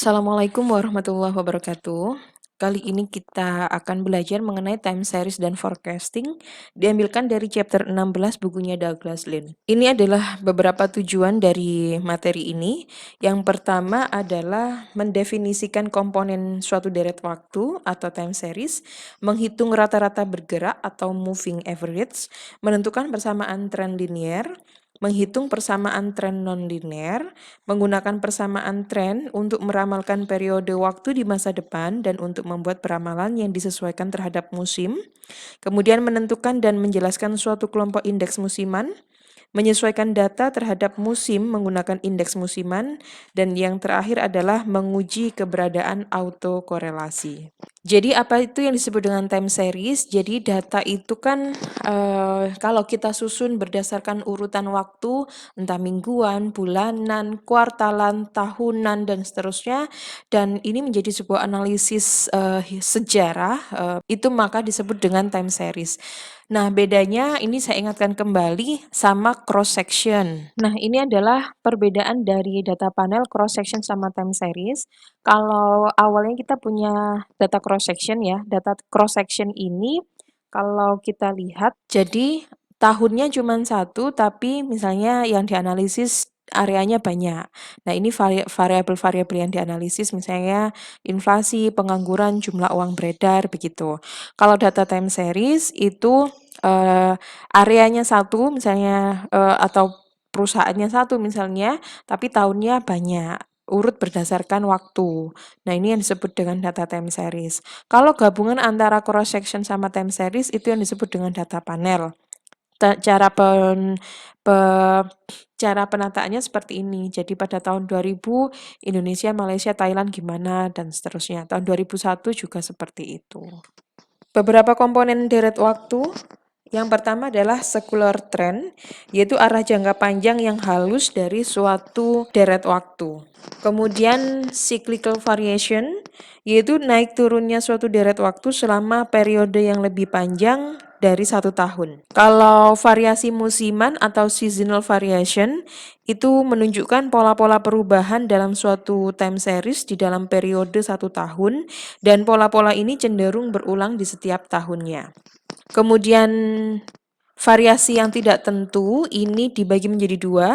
Assalamualaikum warahmatullahi wabarakatuh. Kali ini kita akan belajar mengenai time series dan forecasting, diambilkan dari chapter 16 bukunya Douglas Lynn. Ini adalah beberapa tujuan dari materi ini. Yang pertama adalah mendefinisikan komponen suatu deret waktu atau time series, menghitung rata-rata bergerak atau moving average, menentukan persamaan tren linear, menghitung persamaan tren non-linear, menggunakan persamaan tren untuk meramalkan periode waktu di masa depan dan untuk membuat peramalan yang disesuaikan terhadap musim, kemudian menentukan dan menjelaskan suatu kelompok indeks musiman, menyesuaikan data terhadap musim menggunakan indeks musiman, dan yang terakhir adalah menguji keberadaan autokorelasi. Jadi apa itu yang disebut dengan time series? Jadi data itu kan kalau kita susun berdasarkan urutan waktu, entah mingguan, bulanan, kuartalan, tahunan, dan seterusnya, dan ini menjadi sebuah analisis sejarah, itu maka disebut dengan time series. Nah, bedanya ini saya ingatkan kembali sama cross section. Nah, ini adalah perbedaan dari data panel cross section sama time series. Kalau awalnya kita punya data cross section ya, data cross section ini kalau kita lihat, jadi tahunnya cuma satu, tapi misalnya yang dianalisis areanya banyak. Nah, ini variabel-variabel yang dianalisis, misalnya inflasi, pengangguran, jumlah uang beredar, begitu. Kalau data time series itu areanya satu, misalnya atau perusahaannya satu misalnya, tapi tahunnya banyak. Urut berdasarkan waktu. Nah, ini yang disebut dengan data time series. Kalau gabungan antara cross section sama time series itu yang disebut dengan data panel. Cara penataannya seperti ini. Jadi pada tahun 2000 Indonesia, Malaysia, Thailand gimana dan seterusnya. Tahun 2001 juga seperti itu. Beberapa komponen deret waktu. Yang pertama adalah secular trend, yaitu arah jangka panjang yang halus dari suatu deret waktu. Kemudian cyclical variation, yaitu naik turunnya suatu deret waktu selama periode yang lebih panjang dari 1 tahun. Kalau variasi musiman atau seasonal variation, itu menunjukkan pola-pola perubahan dalam suatu time series di dalam periode 1 tahun, dan pola-pola ini cenderung berulang di setiap tahunnya. Kemudian variasi yang tidak tentu ini dibagi menjadi dua,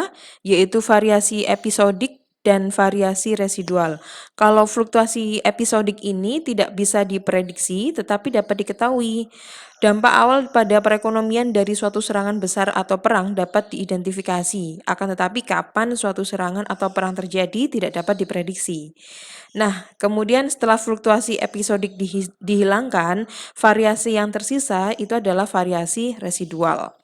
yaitu variasi episodik dan variasi residual. Kalau fluktuasi episodik ini tidak bisa diprediksi, tetapi dapat diketahui. Dampak awal pada perekonomian dari suatu serangan besar atau perang dapat diidentifikasi, akan tetapi kapan suatu serangan atau perang terjadi tidak dapat diprediksi. Nah, kemudian setelah fluktuasi episodik dihilangkan, variasi yang tersisa itu adalah variasi residual.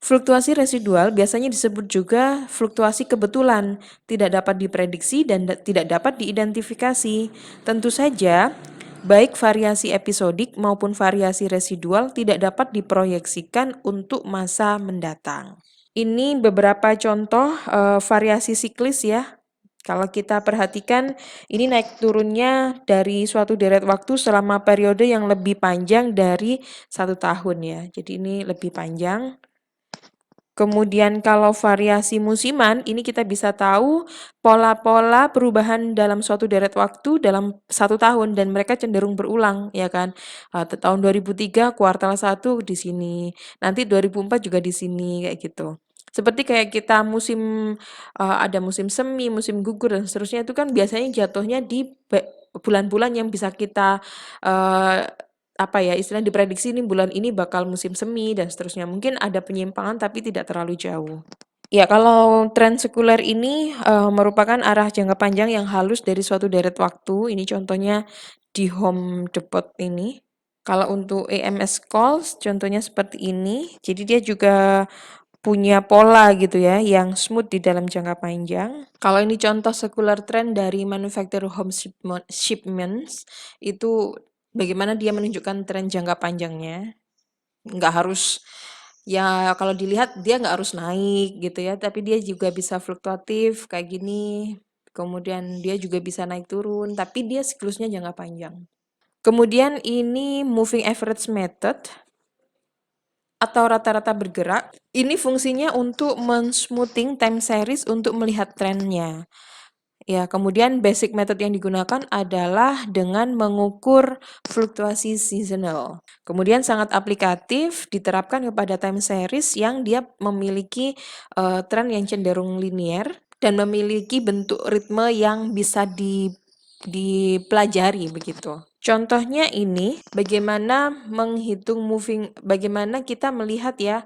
Fluktuasi residual biasanya disebut juga fluktuasi kebetulan, tidak dapat diprediksi dan tidak dapat diidentifikasi. Tentu saja, baik variasi episodik maupun variasi residual tidak dapat diproyeksikan untuk masa mendatang. Ini beberapa contoh variasi siklis ya. Kalau kita perhatikan, ini naik turunnya dari suatu deret waktu selama periode yang lebih panjang dari 1 tahun ya. Jadi ini lebih panjang. Kemudian kalau variasi musiman, ini kita bisa tahu pola-pola perubahan dalam suatu deret waktu dalam 1 tahun dan mereka cenderung berulang, ya kan. Tahun 2003 kuartal 1 di sini, nanti 2004 juga di sini kayak gitu. Seperti kayak kita ada musim semi, musim gugur dan seterusnya itu kan biasanya jatuhnya di bulan-bulan yang bisa kita istilahnya diprediksi nih bulan ini bakal musim semi dan seterusnya. Mungkin ada penyimpangan tapi tidak terlalu jauh. Ya, kalau tren sekuler ini merupakan arah jangka panjang yang halus dari suatu deret waktu. Ini contohnya di Home Depot ini. Kalau untuk EMS calls contohnya seperti ini. Jadi dia juga punya pola gitu ya yang smooth di dalam jangka panjang. Kalau ini contoh secular trend dari manufacturer home shipments, itu bagaimana dia menunjukkan tren jangka panjangnya. Nggak harus, ya kalau dilihat dia nggak harus naik gitu ya, tapi dia juga bisa fluktuatif kayak gini. Kemudian dia juga bisa naik turun, tapi dia siklusnya jangka panjang. Kemudian ini moving average method atau rata-rata bergerak. Ini fungsinya untuk men-smoothing time series untuk melihat trennya. Ya, kemudian basic method yang digunakan adalah dengan mengukur fluktuasi seasonal. Kemudian sangat aplikatif diterapkan kepada time series yang dia memiliki tren yang cenderung linear dan memiliki bentuk ritme yang bisa dipelajari begitu. Contohnya ini, bagaimana kita melihat ya,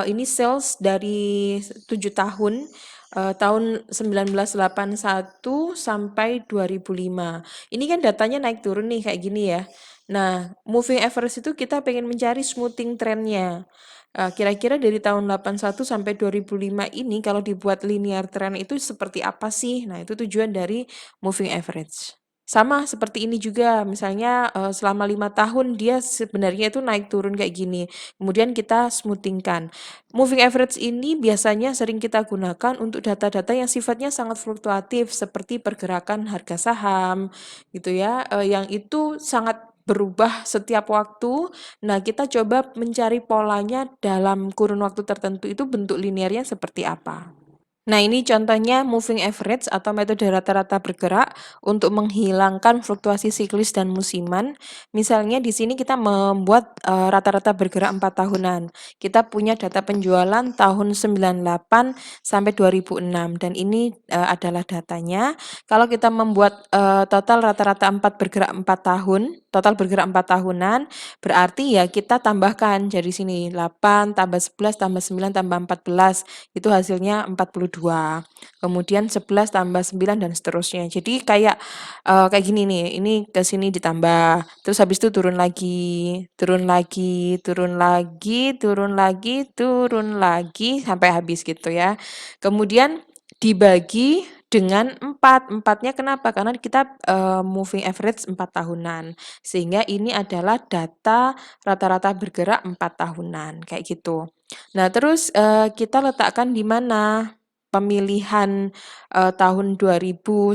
ini sales dari 7 tahun, tahun 1981 sampai 2005. Ini kan datanya naik turun nih kayak gini ya. Nah, moving average itu kita pengen mencari smoothing trendnya. Kira-kira dari tahun 81 sampai 2005 ini kalau dibuat linear trend itu seperti apa sih? Nah, itu tujuan dari moving average. Sama seperti ini juga, misalnya selama 5 tahun dia sebenarnya itu naik turun kayak gini, kemudian kita smoothingkan. Moving average ini biasanya sering kita gunakan untuk data-data yang sifatnya sangat fluktuatif seperti pergerakan harga saham gitu ya, yang itu sangat berubah setiap waktu. Nah, kita coba mencari polanya dalam kurun waktu tertentu itu bentuk linearnya seperti apa. Nah, ini contohnya moving average atau metode rata-rata bergerak untuk menghilangkan fluktuasi siklis dan musiman. Misalnya di sini kita membuat rata-rata bergerak 4 tahunan. Kita punya data penjualan tahun 98 sampai 2006 dan ini adalah datanya. Kalau kita membuat total rata-rata 4 bergerak 4 tahun, total bergerak 4 tahunan, berarti ya kita tambahkan dari sini 8 tambah 11 tambah 9 tambah 14 itu hasilnya 42. Kemudian 11 tambah 9 dan seterusnya. Jadi kayak gini nih, ini ke sini ditambah, terus habis itu turun lagi, turun lagi, turun lagi, turun lagi, turun lagi sampai habis gitu ya. Kemudian dibagi dengan 4. 4-nya kenapa? Karena kita moving average 4 tahunan. Sehingga ini adalah data rata-rata bergerak 4 tahunan, kayak gitu. Nah, terus kita letakkan di mana pemilihan tahun 2000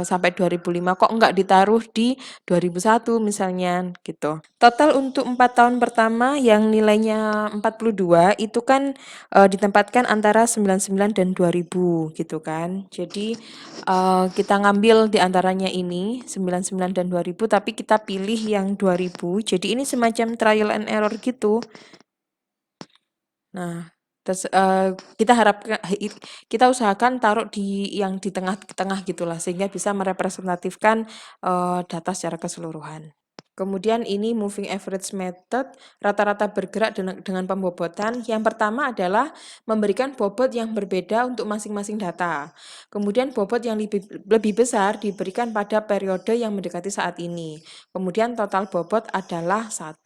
sampai 2005 kok enggak ditaruh di 2001 misalnya gitu. Total untuk 4 tahun pertama yang nilainya 42 itu kan ditempatkan antara 99 dan 2000 gitu kan. Jadi kita ngambil di antaranya ini 99 dan 2000 tapi kita pilih yang 2000. Jadi ini semacam trial and error gitu. Nah, terus kita usahakan taruh di yang di tengah-tengah gitulah sehingga bisa merepresentatifkan data secara keseluruhan. Kemudian ini moving average method, rata-rata bergerak dengan pembobotan. Yang pertama adalah memberikan bobot yang berbeda untuk masing-masing data. Kemudian bobot yang lebih besar diberikan pada periode yang mendekati saat ini. Kemudian total bobot adalah 1.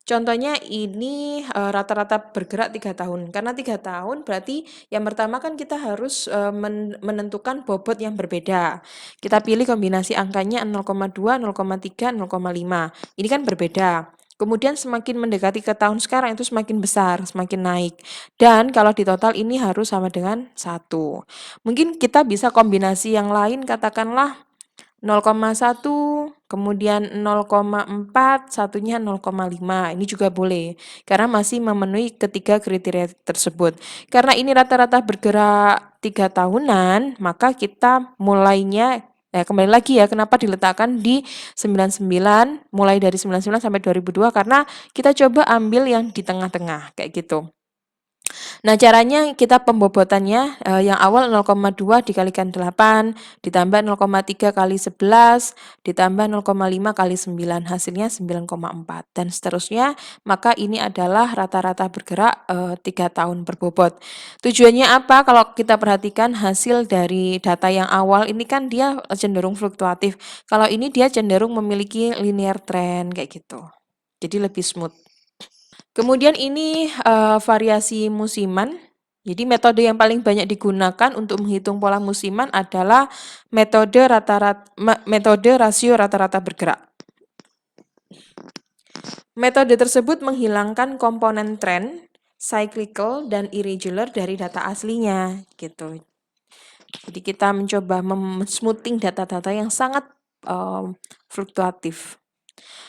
Contohnya ini rata-rata bergerak 3 tahun. Karena 3 tahun berarti yang pertama kan kita harus menentukan bobot yang berbeda. Kita pilih kombinasi angkanya 0,2, 0,3, 0,5. Ini kan berbeda. Kemudian semakin mendekati ke tahun sekarang itu semakin besar, semakin naik. Dan kalau di total ini harus sama dengan 1. Mungkin kita bisa kombinasi yang lain katakanlah 0,1, kemudian 0,4, satunya 0,5. Ini juga boleh, karena masih memenuhi ketiga kriteria tersebut. Karena ini rata-rata bergerak 3 tahunan, maka kita mulainya, kembali lagi ya, kenapa diletakkan di 99, mulai dari 99 sampai 2002, karena kita coba ambil yang di tengah-tengah, kayak gitu. Nah, caranya kita pembobotannya yang awal 0,2 dikalikan 8, ditambah 0,3 kali 11, ditambah 0,5 kali 9, hasilnya 9,4 dan seterusnya. Maka ini adalah rata-rata bergerak 3 tahun berbobot. Tujuannya apa? Kalau kita perhatikan hasil dari data yang awal ini kan dia cenderung fluktuatif. Kalau ini dia cenderung memiliki linear trend kayak gitu. Jadi lebih smooth. Kemudian ini variasi musiman. Jadi metode yang paling banyak digunakan untuk menghitung pola musiman adalah metode rasio rata-rata bergerak. Metode tersebut menghilangkan komponen tren, cyclical dan irregular dari data aslinya gitu. Jadi kita mencoba smoothing data-data yang sangat fluktuatif.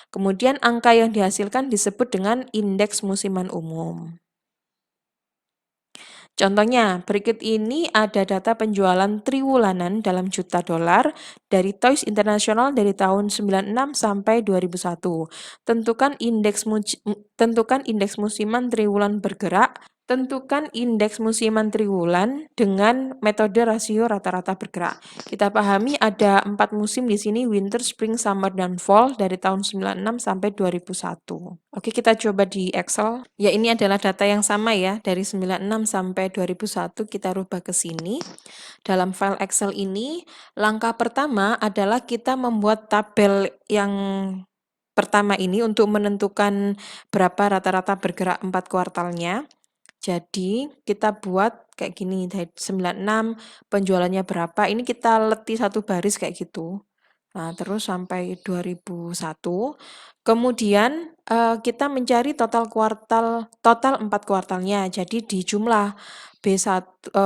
Kemudian angka yang dihasilkan disebut dengan indeks musiman umum. Contohnya, berikut ini ada data penjualan triwulanan dalam juta dolar dari Toys International dari tahun 96 sampai 2001. Tentukan indeks musiman triwulan bergerak. Tentukan indeks musiman triwulan dengan metode rasio rata-rata bergerak. Kita pahami ada 4 musim di sini, winter, spring, summer, dan fall dari tahun 96 sampai 2001. Oke, kita coba di Excel. Ya, ini adalah data yang sama ya, dari 96 sampai 2001 kita rubah ke sini. Dalam file Excel ini, langkah pertama adalah kita membuat tabel yang pertama ini untuk menentukan berapa rata-rata bergerak 4 kuartalnya. Jadi, kita buat kayak gini, dari 96 penjualannya berapa, ini kita letih satu baris kayak gitu. Nah, terus sampai 2001. Kemudian kita mencari total 4 kuartalnya. Jadi dijumlah B1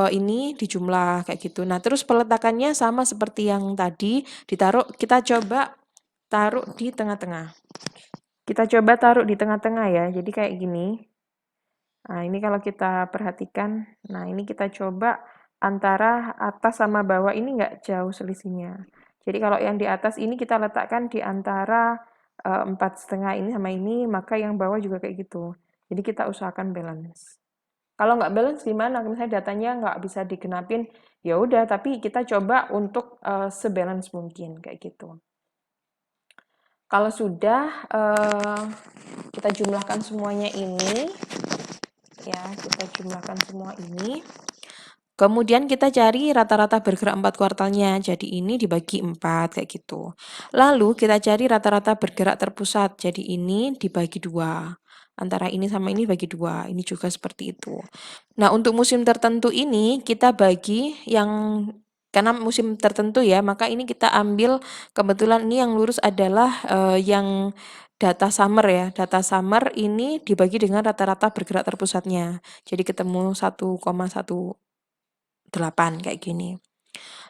ini dijumlah kayak gitu. Nah, terus peletakannya sama seperti yang tadi, kita coba taruh di tengah-tengah. Kita coba taruh di tengah-tengah ya. Jadi kayak gini. Nah, ini kalau kita perhatikan, nah ini kita coba antara atas sama bawah ini nggak jauh selisihnya. Jadi kalau yang di atas ini kita letakkan di antara 4,5 ini sama ini, maka yang bawah juga kayak gitu. Jadi kita usahakan balance. Kalau nggak balance gimana? Misalnya datanya nggak bisa digenapin, ya udah. Tapi kita coba untuk sebalance mungkin kayak gitu. Kalau sudah kita jumlahkan semuanya ini. Ya, kita jumlahkan semua ini. Kemudian kita cari rata-rata bergerak 4 kuartalnya. Jadi ini dibagi 4 kayak gitu. Lalu kita cari rata-rata bergerak terpusat. Jadi ini dibagi 2. Antara ini sama ini bagi 2. Ini juga seperti itu. Nah, untuk musim tertentu ini kita bagi yang karena musim tertentu ya, maka ini kita ambil kebetulan ini yang lurus adalah yang data summer ya. Data summer ini dibagi dengan rata-rata bergerak terpusatnya. Jadi ketemu 1,18 kayak gini.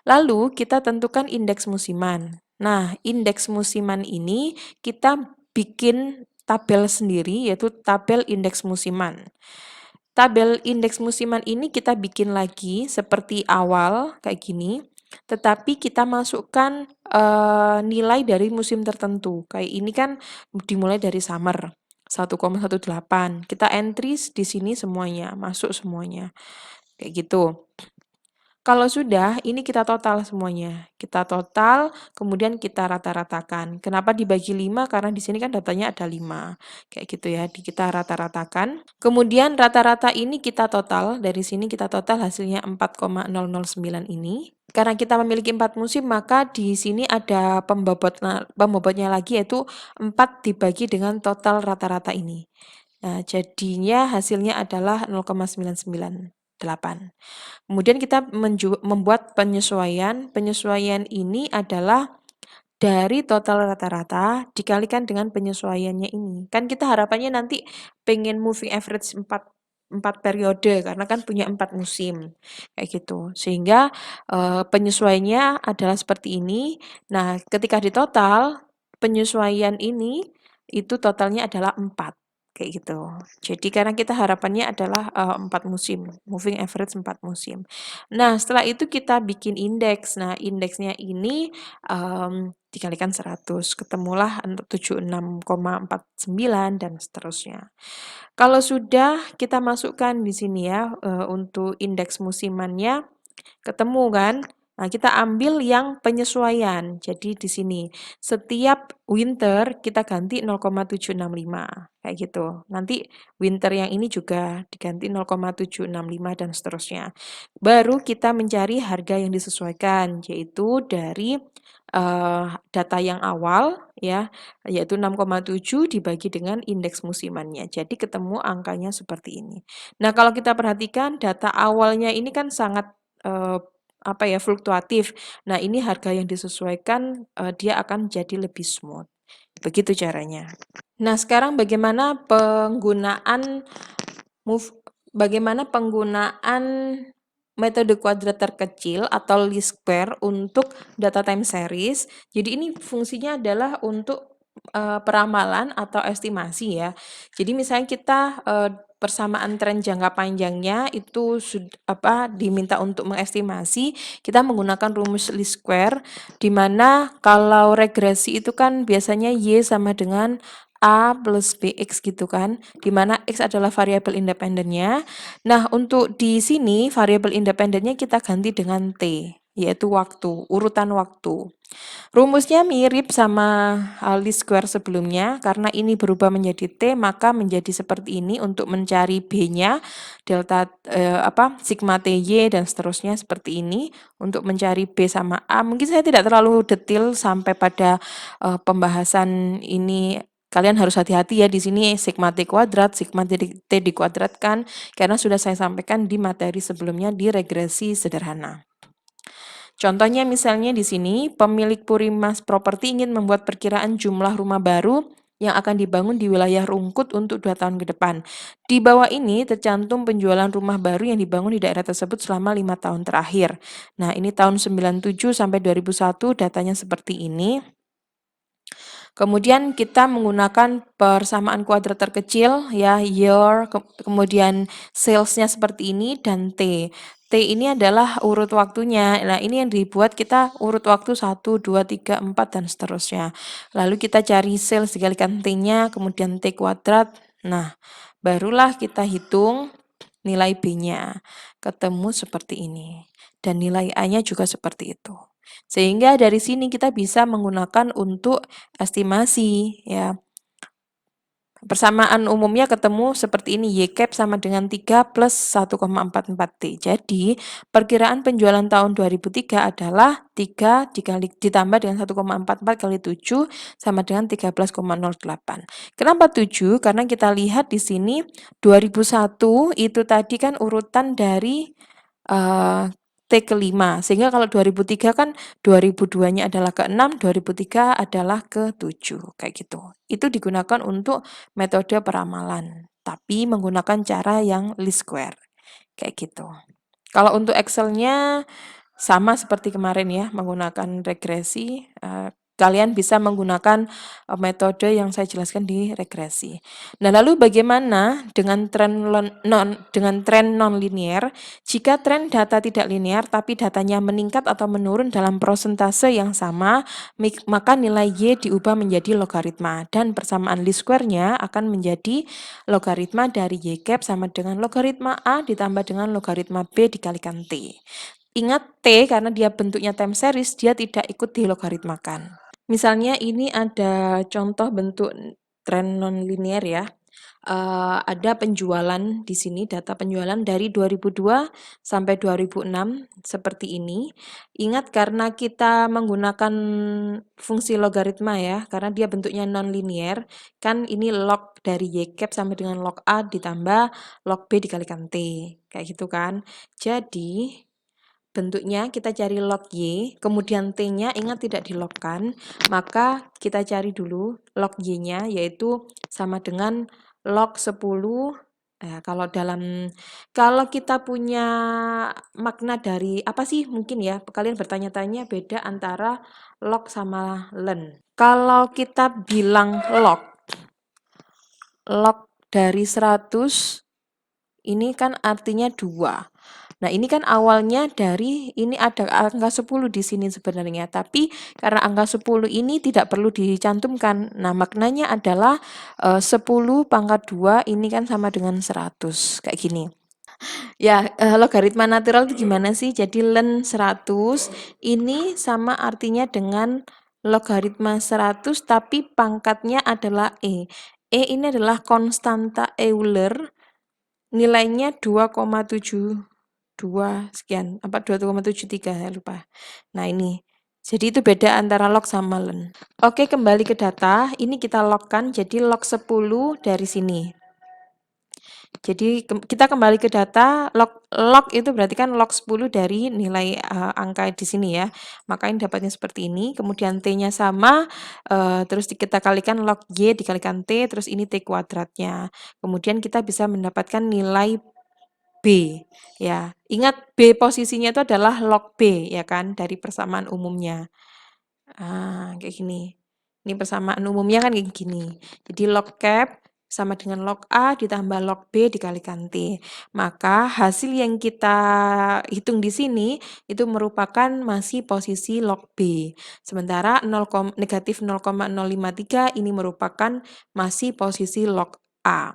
Lalu kita tentukan indeks musiman. Nah, indeks musiman ini kita bikin tabel sendiri yaitu tabel indeks musiman. Tabel indeks musiman ini kita bikin lagi seperti awal kayak gini. Tetapi kita masukkan nilai dari musim tertentu. Kayak ini kan dimulai dari summer 1,18. Kita entry di sini semuanya, masuk semuanya. Kayak gitu. Kalau sudah, ini kita total semuanya. Kita total, kemudian kita rata-ratakan. Kenapa dibagi 5? Karena di sini kan datanya ada 5. Kayak gitu ya, kita rata-ratakan. Kemudian rata-rata ini kita total, dari sini kita total hasilnya 4,009 ini. Karena kita memiliki 4 musim, maka di sini ada pembobotnya lagi, yaitu 4 dibagi dengan total rata-rata ini. Nah, jadinya hasilnya adalah 0,998. Kemudian kita membuat penyesuaian. Penyesuaian ini adalah dari total rata-rata dikalikan dengan penyesuaiannya ini. Kan kita harapannya nanti pengen moving average 4 periode karena kan punya 4 musim. Kayak gitu. Sehingga penyesuaiannya adalah seperti ini. Nah, ketika ditotal penyesuaian ini itu totalnya adalah 4. Kayak gitu. Jadi karena kita harapannya adalah 4 musim, moving average 4 musim. Nah, setelah itu kita bikin indeks. Nah, indeksnya ini dikalikan 100, ketemulah 76,49 dan seterusnya. Kalau sudah kita masukkan di sini ya untuk indeks musimannya ketemu kan? Nah, kita ambil yang penyesuaian. Jadi di sini setiap winter kita ganti 0,765 kayak gitu. Nanti winter yang ini juga diganti 0,765 dan seterusnya. Baru kita mencari harga yang disesuaikan yaitu dari data yang awal ya, yaitu 6,7 dibagi dengan indeks musimannya. Jadi ketemu angkanya seperti ini. Nah, kalau kita perhatikan data awalnya ini kan sangat fluktuatif. Nah, ini harga yang disesuaikan dia akan jadi lebih smooth. Begitu caranya. Nah, sekarang bagaimana penggunaan metode kuadrat terkecil atau least square untuk data time series. Jadi ini fungsinya adalah untuk peramalan atau estimasi ya. Jadi misalnya kita persamaan tren jangka panjangnya itu diminta untuk mengestimasi, kita menggunakan rumus least square, di mana kalau regresi itu kan biasanya Y sama dengan A plus BX gitu kan, di mana X adalah variabel independennya. Nah, untuk di sini variabel independennya kita ganti dengan T, yaitu waktu, urutan waktu. Rumusnya mirip sama least square sebelumnya, karena ini berubah menjadi T, maka menjadi seperti ini untuk mencari B-nya, delta sigma TY dan seterusnya seperti ini, untuk mencari B sama A. Mungkin saya tidak terlalu detail sampai pada pembahasan ini. Kalian harus hati-hati ya di sini sigma T kuadrat, sigma T dikuadratkan, karena sudah saya sampaikan di materi sebelumnya di regresi sederhana. Contohnya misalnya di sini, pemilik Purimas Properti ingin membuat perkiraan jumlah rumah baru yang akan dibangun di wilayah Rungkut untuk 2 tahun ke depan. Di bawah ini tercantum penjualan rumah baru yang dibangun di daerah tersebut selama 5 tahun terakhir. Nah, ini tahun 97 sampai 2001 datanya seperti ini. Kemudian kita menggunakan persamaan kuadrat terkecil ya, year, kemudian salesnya seperti ini dan T. T ini adalah urut waktunya. Nah, ini yang dibuat kita urut waktu 1, 2, 3, 4 dan seterusnya. Lalu kita cari sales dikalikan T-nya, kemudian T kuadrat. Nah, barulah kita hitung nilai B-nya. Ketemu seperti ini. Dan nilai A-nya juga seperti itu. Sehingga dari sini kita bisa menggunakan untuk estimasi ya. Persamaan umumnya ketemu seperti ini, Y cap sama dengan 3 plus 1,44 T. Jadi, perkiraan penjualan tahun 2003 adalah 3 ditambah dengan 1,44 kali 7 sama dengan 13,08. Kenapa 7? Karena kita lihat di sini 2001 itu tadi kan urutan dari T kelima, sehingga kalau 2003 kan 2002-nya adalah ke-6, 2003 adalah ke-7, kayak gitu. Itu digunakan untuk metode peramalan, tapi menggunakan cara yang least square, kayak gitu. Kalau untuk Excel-nya sama seperti kemarin ya, menggunakan regresi, kalian bisa menggunakan metode yang saya jelaskan di regresi. Nah, lalu bagaimana dengan tren non-linear? Jika tren data tidak linear tapi datanya meningkat atau menurun dalam prosentase yang sama, maka nilai Y diubah menjadi logaritma dan persamaan least square-nya akan menjadi logaritma dari Y cap sama dengan logaritma A ditambah dengan logaritma B dikalikan T. Ingat T karena dia bentuknya time series, dia tidak ikut dilogaritmakan. Misalnya ini ada contoh bentuk tren non-linear ya. Ada penjualan di sini, data penjualan dari 2002 sampai 2006 seperti ini. Ingat karena kita menggunakan fungsi logaritma ya, karena dia bentuknya non-linear, kan ini log dari Y cap sama dengan log A ditambah log B dikalikan T, kayak gitu kan. Jadi bentuknya kita cari log Y, kemudian T-nya ingat tidak dilogkan, maka kita cari dulu log Y-nya yaitu sama dengan log 10. Kalau kita punya makna dari apa sih mungkin ya, kalian bertanya-tanya beda antara log sama len. Kalau kita bilang log dari 100 ini kan artinya 2. Nah, ini kan awalnya dari ini ada angka 10 di sini sebenarnya, tapi karena angka 10 ini tidak perlu dicantumkan. Nah, maknanya adalah 10 pangkat 2 ini kan sama dengan 100, kayak gini. Ya, logaritma natural itu gimana sih? Jadi len 100 ini sama artinya dengan logaritma 100 tapi pangkatnya adalah E. E ini adalah konstanta Euler, nilainya 2,72 sekian, 2,73 saya lupa. Nah, ini. Jadi itu beda antara log sama len. Oke, kembali ke data. Ini kita logkan jadi log 10 dari sini. Jadi kita kembali ke data, log itu berarti kan log 10 dari nilai angka di sini ya. Maka ini dapatnya seperti ini, kemudian T-nya sama, terus kita kalikan log Y dikalikan T, terus ini T kuadratnya. Kemudian kita bisa mendapatkan nilai B. Ya, ingat B posisinya itu adalah log B ya kan, dari persamaan umumnya. Kayak gini. Ini persamaan umumnya kan kayak gini. Jadi log cap sama dengan log A ditambah log B dikalikan T. Maka hasil yang kita hitung di sini itu merupakan masih posisi log B. Sementara negatif 0,053 ini merupakan masih posisi log A.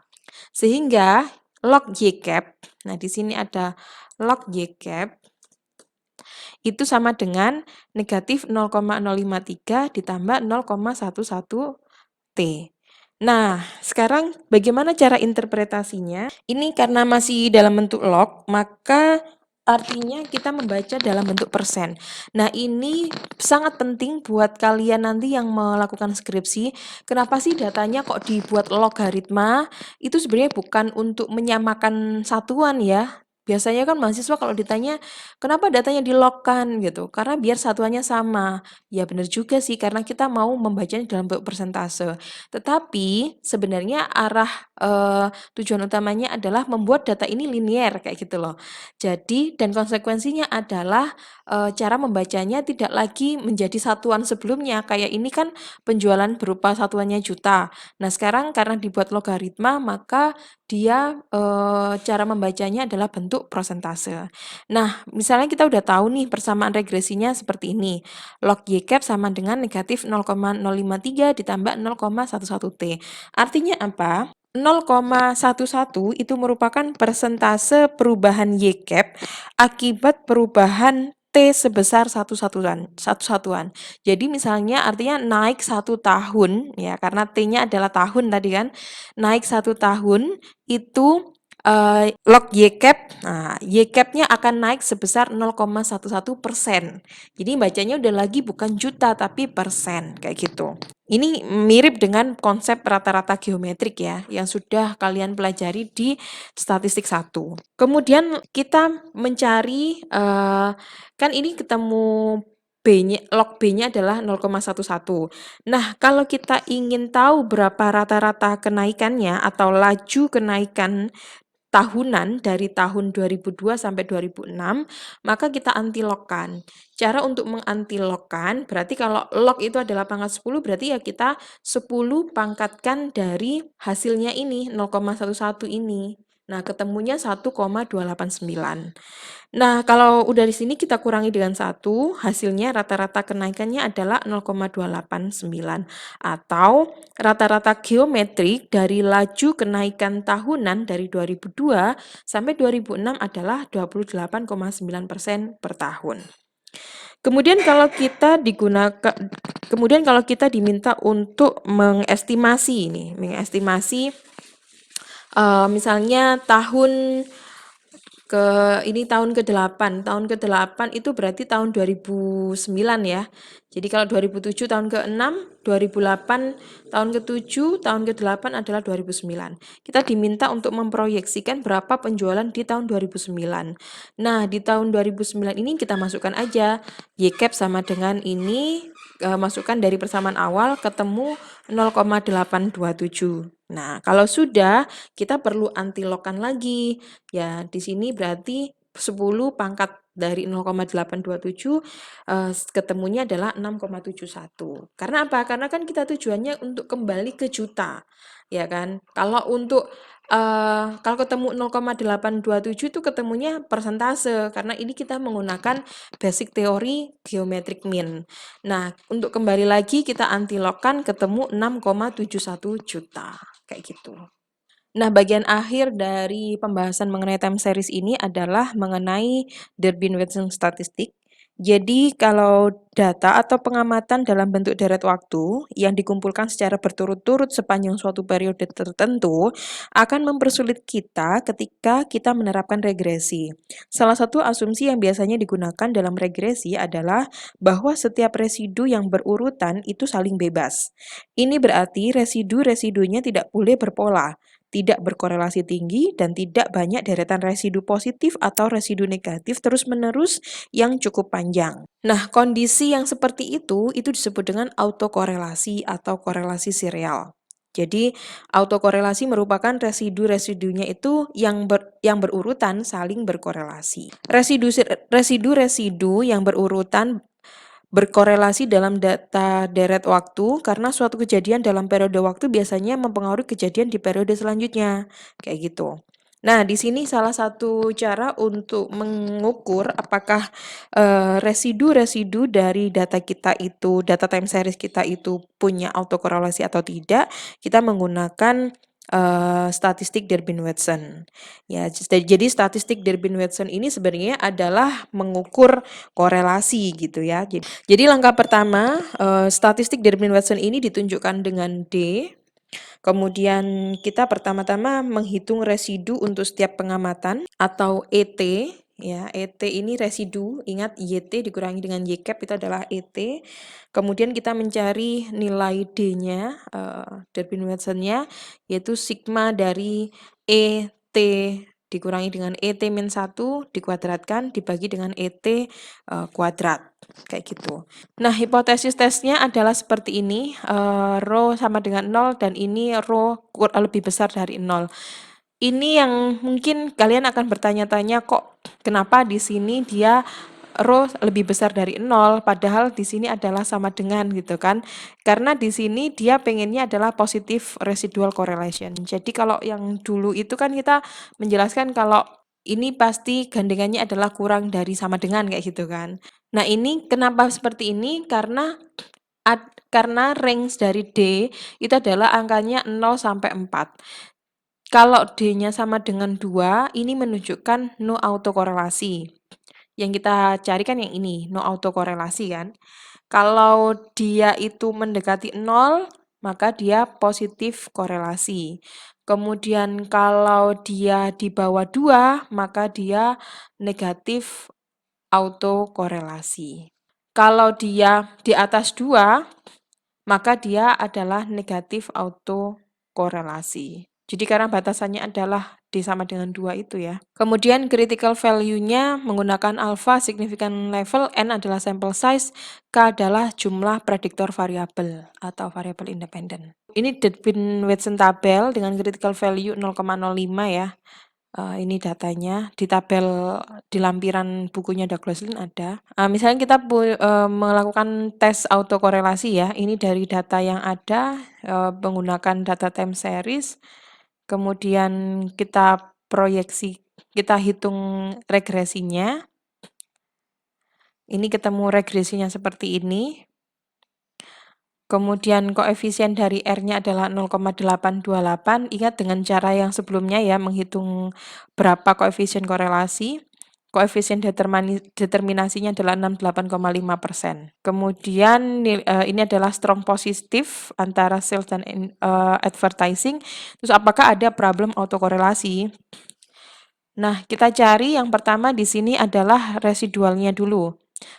Sehingga log Y cap, nah di sini ada log Y cap, itu sama dengan negatif 0,053 ditambah 0,11 T. Nah, sekarang bagaimana cara interpretasinya? Ini karena masih dalam bentuk log, maka artinya kita membaca dalam bentuk persen. Nah, ini sangat penting buat kalian nanti yang melakukan skripsi. Kenapa sih datanya kok dibuat logaritma? Itu sebenarnya bukan untuk menyamakan satuan ya. Biasanya kan mahasiswa kalau ditanya, kenapa datanya dilogkan gitu? Karena biar satuannya sama. Ya benar juga sih, karena kita mau membacanya dalam bentuk persentase. Tetapi sebenarnya arah tujuan utamanya adalah membuat data ini linier kayak gitu loh. Jadi dan konsekuensinya adalah cara membacanya tidak lagi menjadi satuan sebelumnya. Kayak ini kan penjualan berupa satuannya juta. Nah, sekarang karena dibuat logaritma maka dia cara membacanya adalah bentuk persentase. Nah, misalnya kita udah tahu nih persamaan regresinya seperti ini. Log Y cap sama dengan negatif 0,053 ditambah 0,11 T. Artinya apa? 0,11 itu merupakan persentase perubahan Y cap akibat perubahan T sebesar satu satuan. Jadi misalnya artinya naik 1 tahun ya, karena T-nya adalah tahun tadi kan. Naik 1 tahun itu log Y cap, nah Y cap-nya akan naik sebesar 0,11%. Jadi bacanya udah lagi bukan juta tapi persen kayak gitu. Ini mirip dengan konsep rata-rata geometrik ya, yang sudah kalian pelajari di statistik 1. Kemudian kita mencari, kan ini ketemu B-nya, log B-nya adalah 0,11. Nah, kalau kita ingin tahu berapa rata-rata kenaikannya atau laju kenaikan tahunan dari tahun 2002 sampai 2006, maka kita antilogkan. Cara untuk mengantilogkan, berarti kalau log itu adalah pangkat 10, berarti ya kita 10 pangkatkan dari hasilnya ini, 0,11 ini. Nah, ketemunya 1,289. Nah, kalau udah di sini kita kurangi dengan 1, hasilnya rata-rata kenaikannya adalah 0,289 atau rata-rata geometrik dari laju kenaikan tahunan dari 2002 sampai 2006 adalah 28,9% per tahun. Kemudian kalau kita diminta untuk mengestimasi misalnya tahun tahun ke-8 itu berarti tahun 2009 ya. Jadi kalau 2007 tahun ke-6, 2008 tahun ke-7, tahun ke-8 adalah 2009. Kita diminta untuk memproyeksikan berapa penjualan di tahun 2009. Nah, di tahun 2009 ini kita masukkan aja Y cap sama dengan ini, masukkan dari persamaan awal ketemu 0,827. Nah, kalau sudah kita perlu antilogkan lagi. Ya, di sini berarti 10 pangkat dari 0,827 ketemunya adalah 6,71. Karena apa? Karena kan kita tujuannya untuk kembali ke juta. Ya kan? Kalau ketemu 0,827 itu ketemunya persentase karena ini kita menggunakan basic teori geometric mean. Nah, untuk kembali lagi kita antilogkan ketemu 6,71 juta. Kayak gitu. Nah, bagian akhir dari pembahasan mengenai time series ini adalah mengenai Durbin-Watson statistik. Jadi, kalau data atau pengamatan dalam bentuk deret waktu yang dikumpulkan secara berturut-turut sepanjang suatu periode tertentu akan mempersulit kita ketika kita menerapkan regresi. Salah satu asumsi yang biasanya digunakan dalam regresi adalah bahwa setiap residu yang berurutan itu saling bebas. Ini berarti residu-residunya tidak boleh berpola, tidak berkorelasi tinggi, dan tidak banyak deretan residu positif atau residu negatif terus-menerus yang cukup panjang. Nah, kondisi yang seperti itu disebut dengan autokorelasi atau korelasi serial. Jadi, autokorelasi merupakan residu-residunya itu yang berurutan saling berkorelasi. Residu-residu yang berurutan berkorelasi dalam data deret waktu karena suatu kejadian dalam periode waktu biasanya mempengaruhi kejadian di periode selanjutnya, kayak gitu. Nah, di sini salah satu cara untuk mengukur apakah residu-residu dari data kita itu, data time series kita itu punya autokorelasi atau tidak, kita menggunakan statistik Durbin-Watson. Ya, jadi statistik Durbin-Watson ini sebenarnya adalah mengukur korelasi gitu ya. Jadi langkah pertama, statistik Durbin-Watson ini ditunjukkan dengan D. Kemudian kita pertama-tama menghitung residu untuk setiap pengamatan atau ET ya. ET ini residu, ingat YT dikurangi dengan YCAP itu adalah ET. Kemudian kita mencari nilai D-nya, Durbin-Watson-nya yaitu sigma dari ET dikurangi dengan ET-1 dikuadratkan dibagi dengan ET kuadrat, kayak gitu. Nah, hipotesis tesnya adalah seperti ini, rho sama dengan 0 dan ini rho lebih besar dari 0. Ini yang mungkin kalian akan bertanya-tanya, kok kenapa di sini dia rho lebih besar dari 0, padahal di sini adalah sama dengan gitu kan. Karena di sini dia pengennya adalah positive residual correlation. Jadi kalau yang dulu itu kan kita menjelaskan kalau ini pasti gandengannya adalah kurang dari sama dengan kayak gitu kan. Nah, ini kenapa seperti ini? Karena range dari D itu adalah angkanya 0 sampai 4. Kalau D-nya sama dengan 2, ini menunjukkan no autokorelasi. Yang kita cari kan yang ini, no autokorelasi kan. Kalau dia itu mendekati 0, maka dia positif korelasi. Kemudian kalau dia di bawah 2, maka dia negatif autokorelasi. Kalau dia di atas 2, maka dia adalah negatif autokorelasi. Jadi karena batasannya adalah D sama dengan 2 itu ya. Kemudian critical value-nya menggunakan alpha significant level, N adalah sample size, K adalah jumlah prediktor variabel atau variabel independen. Ini Durbin-Watson tabel dengan critical value 0,05 ya. Ini datanya di tabel di lampiran bukunya Douglas Lynn ada. Misalnya kita melakukan tes autokorelasi ya, ini dari data yang ada menggunakan data time series, kemudian kita proyeksi, kita hitung regresinya. Ini ketemu regresinya seperti ini. Kemudian koefisien dari R-nya adalah 0,828. Ingat dengan cara yang sebelumnya ya, menghitung berapa koefisien korelasi. Koefisien determinasinya adalah 68,5%. Kemudian ini adalah strong positif antara sales dan advertising. Terus apakah ada problem autokorelasi? Nah, kita cari yang pertama di sini adalah residualnya dulu.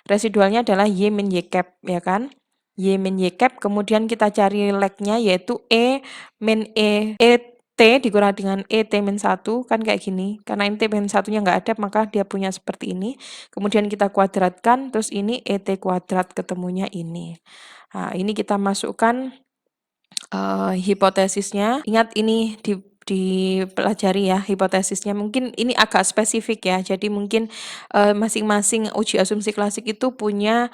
Residualnya adalah Y min Y cap, ya kan? Y min Y cap, kemudian kita cari lag-nya yaitu E min ET dikurang dengan ET min 1, kan kayak gini. Karena ET min 1-nya nggak ada, maka dia punya seperti ini. Kemudian kita kuadratkan, terus ini ET kuadrat ketemunya ini. Nah, ini kita masukkan hipotesisnya. Ingat ini dipelajari ya hipotesisnya. Mungkin ini agak spesifik ya. Jadi mungkin masing-masing uji asumsi klasik itu punya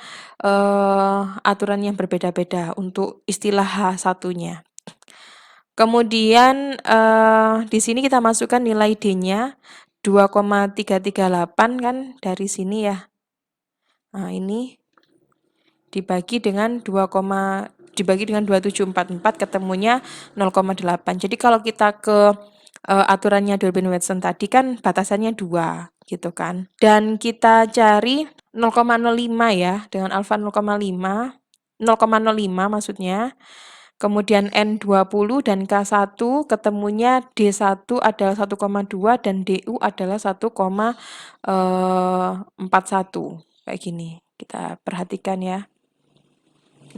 aturan yang berbeda-beda untuk istilah H1-nya. Kemudian di sini kita masukkan nilai D-nya 2,338 kan dari sini ya. Nah, ini dibagi dengan 2744 ketemunya 0,8. Jadi kalau kita ke aturannya Durbin-Watson tadi kan batasannya 2 gitu kan. Dan kita cari 0,05 ya, dengan alfa 0,05 maksudnya. Kemudian N20 dan K1 ketemunya D1 adalah 1,2 dan DU adalah 1,41. Kayak gini. Kita perhatikan ya.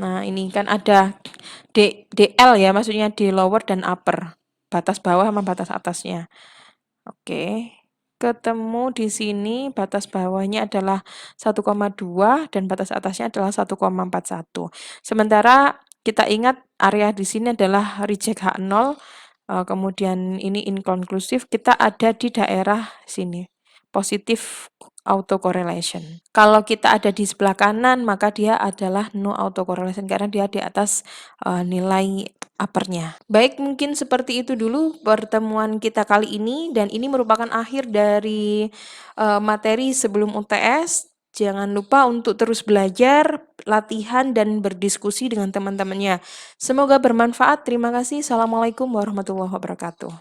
Nah, ini kan ada DL ya, maksudnya di lower dan upper. Batas bawah sama batas atasnya. Oke. Ketemu di sini batas bawahnya adalah 1,2 dan batas atasnya adalah 1,41. Sementara kita ingat area di sini adalah reject H0, kemudian ini inconclusive, kita ada di daerah sini. Positif autocorrelation. Kalau kita ada di sebelah kanan, maka dia adalah no autocorrelation karena dia di atas nilai uppernya. Baik, mungkin seperti itu dulu pertemuan kita kali ini, dan ini merupakan akhir dari materi sebelum UTS. Jangan lupa untuk terus belajar, latihan, dan berdiskusi dengan teman-temannya. Semoga bermanfaat. Terima kasih. Assalamualaikum warahmatullahi wabarakatuh.